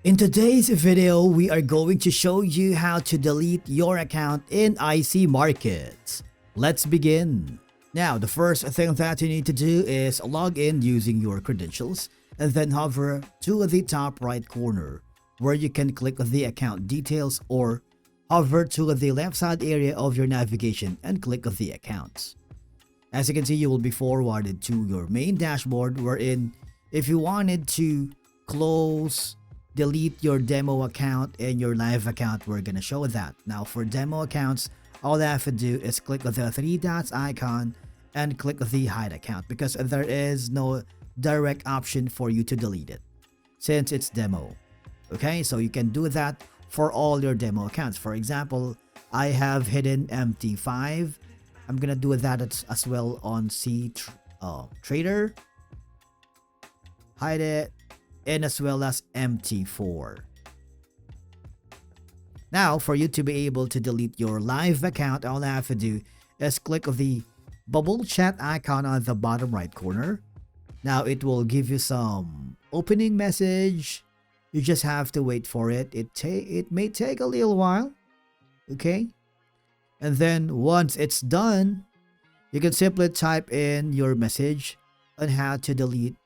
In today's video, we are going to show you how to delete your account in IC Markets. Let's begin. Now, the first thing that you need to do is log in using your credentials and then hover to the top right corner where you can click the account details, or hover to the left side area of your navigation and click the accounts. As you can see, you will be forwarded to your main dashboard, wherein if you wanted to close, delete your demo account and your live account, we're gonna show that. Now for demo accounts, all I have to do is click the three dots icon and click the hide account, because there is no direct option for you to delete it since it's demo. Okay, so you can do that for all your demo accounts. For example, I have hidden MT5. I'm gonna do that as well on Trader. Hide it, and as well as MT4. Now, for you to be able to delete your live account, all I have to do is click the bubble chat icon on the bottom right corner. Now, it will give you some opening message. You just have to wait for it. It may take a little while. Okay? And then once it's done, you can simply type in your message on how to delete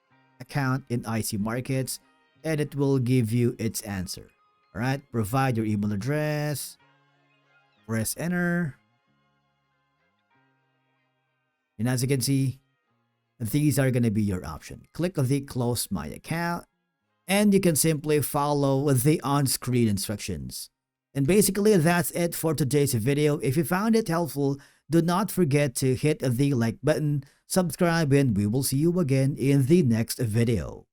account in IC Markets, and it will give you its answer. Alright, provide your email address, press enter, and as you can see, these are going to be your option. Click the close my account, and you can simply follow the on-screen instructions. And basically, that's it for today's video. If you found it helpful, do not forget to hit the like button, subscribe, and we will see you again in the next video.